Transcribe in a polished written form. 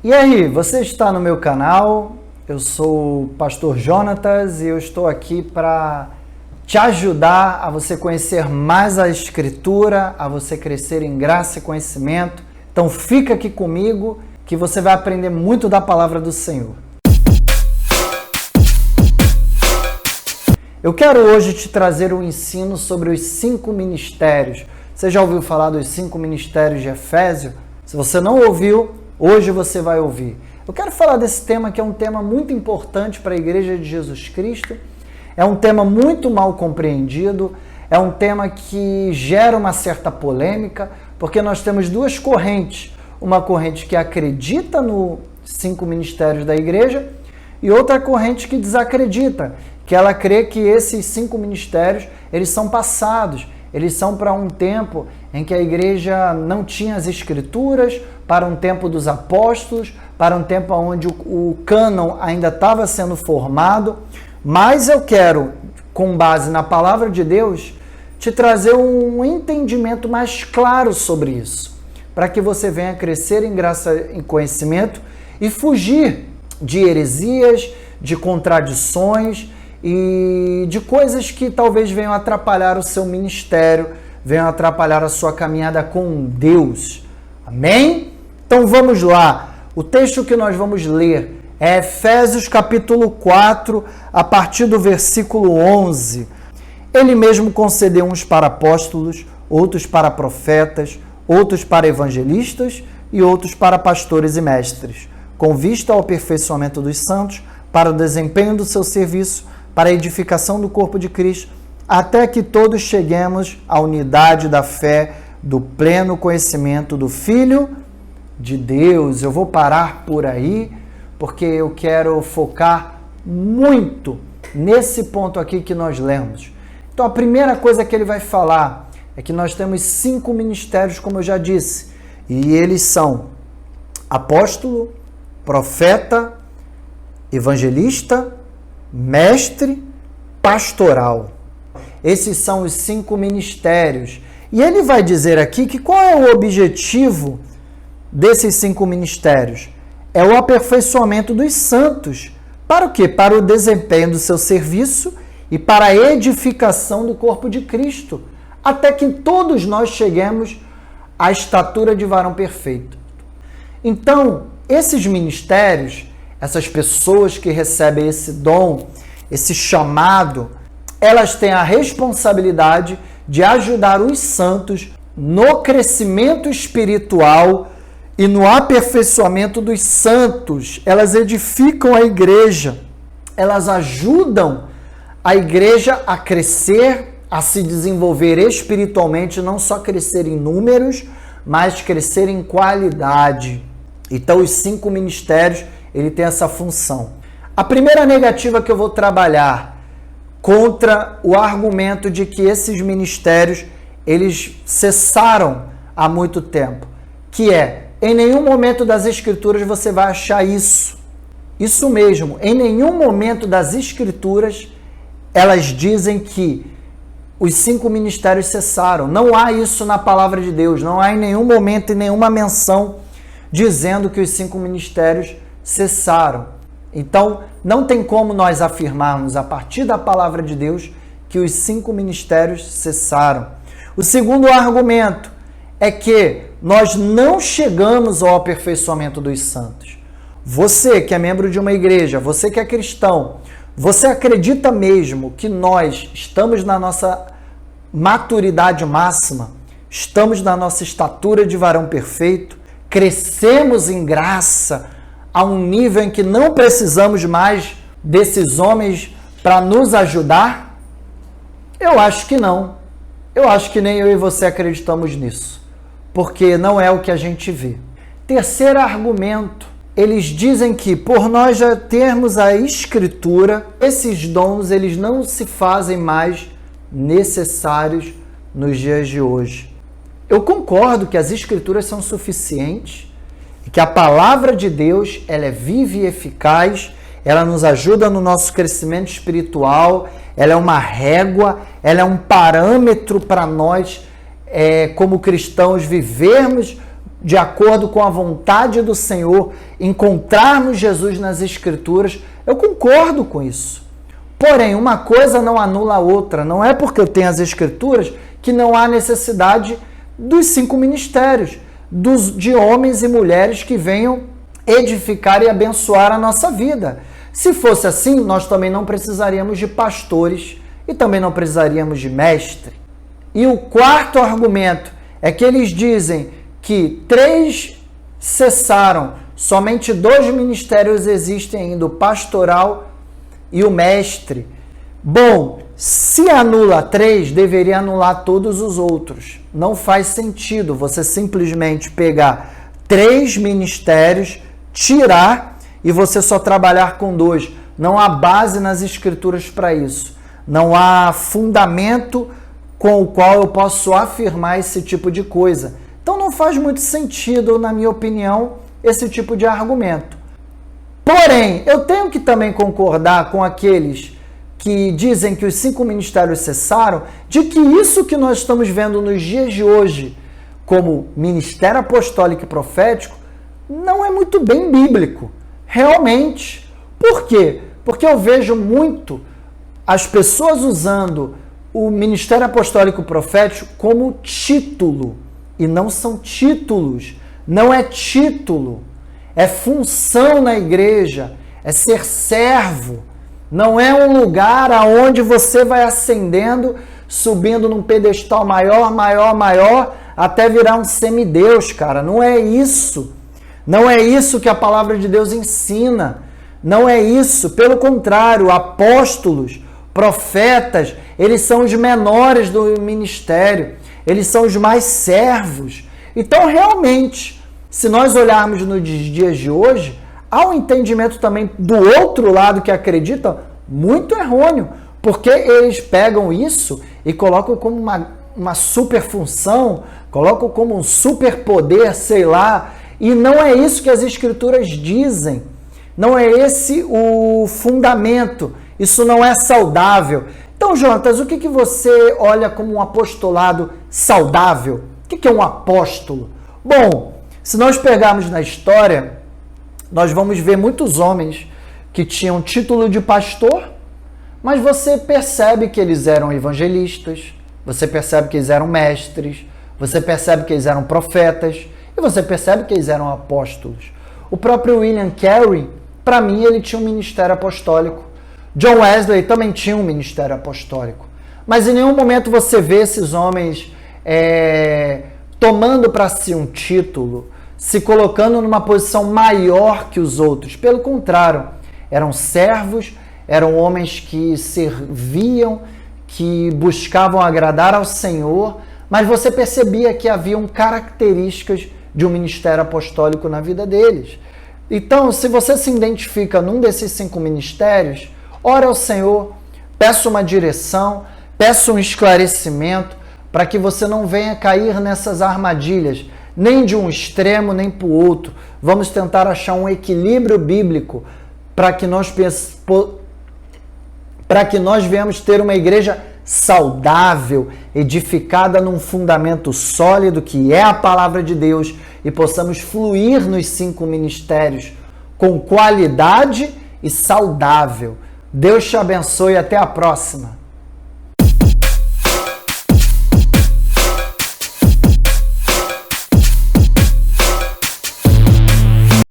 E aí, você está no meu canal, eu sou o Pastor Jonatas e eu estou aqui para te ajudar a você conhecer mais a Escritura, a você crescer em graça e conhecimento. Então fica aqui comigo que você vai aprender muito da palavra do Senhor. Eu quero hoje te trazer um ensino sobre os 5 ministérios. Você já ouviu falar dos 5 ministérios de Efésio? Se você não ouviu, hoje você vai ouvir. Eu quero falar desse tema que é um tema muito importante para a Igreja de Jesus Cristo. É um tema muito mal compreendido, é um tema que gera uma certa polêmica, porque nós temos duas correntes. Uma corrente que acredita nos 5 ministérios da Igreja e outra corrente que desacredita, que ela crê que esses 5 ministérios, eles são passados, eles são para um tempo em que a igreja não tinha as escrituras, para um tempo dos apóstolos, para um tempo onde o cânon ainda estava sendo formado. Mas eu quero, com base na palavra de Deus, te trazer um entendimento mais claro sobre isso, para que você venha crescer em graça e conhecimento e fugir de heresias, de contradições e de coisas que talvez venham atrapalhar o seu ministério, venham atrapalhar a sua caminhada com Deus. Amém? Então vamos lá. O texto que nós vamos ler é Efésios capítulo 4, a partir do versículo 11. Ele mesmo concedeu uns para apóstolos, outros para profetas, outros para evangelistas e outros para pastores e mestres, com vista ao aperfeiçoamento dos santos, para o desempenho do seu serviço, para a edificação do corpo de Cristo, até que todos cheguemos à unidade da fé, do pleno conhecimento do Filho de Deus. Eu vou parar por aí, porque eu quero focar muito nesse ponto aqui que nós lemos. Então, a primeira coisa que ele vai falar é que nós temos 5 ministérios, como eu já disse, e eles são apóstolo, profeta, evangelista, mestre, pastoral. Esses são os 5 ministérios. E ele vai dizer aqui que qual é o objetivo desses 5 ministérios? É o aperfeiçoamento dos santos. Para o quê? Para o desempenho do seu serviço e para a edificação do corpo de Cristo, até que todos nós cheguemos à estatura de varão perfeito. Então, esses ministérios, essas pessoas que recebem esse dom, esse chamado, elas têm a responsabilidade de ajudar os santos no crescimento espiritual e no aperfeiçoamento dos santos. Elas edificam a igreja, elas ajudam a igreja a crescer, a se desenvolver espiritualmente, não só crescer em números, mas crescer em qualidade. Então, os 5 ministérios, ele tem essa função. A primeira negativa que eu vou trabalhar contra o argumento de que esses ministérios, eles cessaram há muito tempo, que é, em nenhum momento das Escrituras você vai achar isso. Isso mesmo, em nenhum momento das Escrituras elas dizem que os 5 ministérios cessaram. Não há isso na palavra de Deus, não há em nenhum momento e nenhuma menção dizendo que os 5 ministérios cessaram. Então, não tem como nós afirmarmos a partir da palavra de Deus que os 5 ministérios cessaram. O segundo argumento é que nós não chegamos ao aperfeiçoamento dos santos. Você que é membro de uma igreja, você que é cristão, você acredita mesmo que nós estamos na nossa maturidade máxima, estamos na nossa estatura de varão perfeito, crescemos em graça a um nível em que não precisamos mais desses homens para nos ajudar? Eu acho que não. Eu acho que nem eu e você acreditamos nisso, porque não é o que a gente vê. Terceiro argumento, eles dizem que por nós já termos a Escritura, esses dons eles não se fazem mais necessários nos dias de hoje. Eu concordo que as Escrituras são suficientes, que a palavra de Deus ela é viva e eficaz, ela nos ajuda no nosso crescimento espiritual, ela é uma régua, ela é um parâmetro para nós, como cristãos, vivermos de acordo com a vontade do Senhor, encontrarmos Jesus nas Escrituras, eu concordo com isso. Porém, uma coisa não anula a outra. Não é porque eu tenho as Escrituras que não há necessidade dos 5 ministérios, de homens e mulheres que venham edificar e abençoar a nossa vida. Se fosse assim, nós também não precisaríamos de pastores e também não precisaríamos de mestre. E o quarto argumento é que eles dizem que 3 cessaram, somente 2 ministérios existem ainda, o pastoral e o mestre. Bom, se anula 3, deveria anular todos os outros. Não faz sentido você simplesmente pegar 3 ministérios, tirar e você só trabalhar com 2. Não há base nas Escrituras para isso. Não há fundamento com o qual eu posso afirmar esse tipo de coisa. Então não faz muito sentido, na minha opinião, esse tipo de argumento. Porém, eu tenho que também concordar com aqueles que dizem que os 5 ministérios cessaram, de que isso que nós estamos vendo nos dias de hoje como ministério apostólico e profético não é muito bem bíblico. Realmente. Por quê? Porque eu vejo muito as pessoas usando o ministério apostólico profético como título. E não são títulos. Não é título. É função na igreja. É ser servo. Não é um lugar aonde você vai ascendendo, subindo num pedestal maior, maior, maior, até virar um semideus, cara. Não é isso. Não é isso que a palavra de Deus ensina. Não é isso. Pelo contrário, apóstolos, profetas, eles são os menores do ministério. Eles são os mais servos. Então, realmente, se nós olharmos nos dias de hoje, há um entendimento também do outro lado que acredita muito errôneo, porque eles pegam isso e colocam como uma super função, colocam como um super poder, sei lá, e não é isso que as Escrituras dizem. Não é esse o fundamento. Isso não é saudável. Então, Jonatas, o que você olha como um apostolado saudável? O que é um apóstolo? Bom, se nós pegarmos na história, nós vamos ver muitos homens que tinham título de pastor, mas você percebe que eles eram evangelistas, você percebe que eles eram mestres, você percebe que eles eram profetas, e você percebe que eles eram apóstolos. O próprio William Carey, para mim, ele tinha um ministério apostólico. John Wesley também tinha um ministério apostólico. Mas em nenhum momento você vê esses homens tomando para si um título, se colocando numa posição maior que os outros. Pelo contrário, eram servos, eram homens que serviam, que buscavam agradar ao Senhor, mas você percebia que haviam características de um ministério apostólico na vida deles. Então, se você se identifica num desses 5 ministérios, ore ao Senhor, peça uma direção, peça um esclarecimento, para que você não venha cair nessas armadilhas, nem de um extremo, nem para o outro. Vamos tentar achar um equilíbrio bíblico para que nós venhamos ter uma igreja saudável, edificada num fundamento sólido, que é a palavra de Deus, e possamos fluir nos 5 ministérios com qualidade e saudável. Deus te abençoe e até a próxima.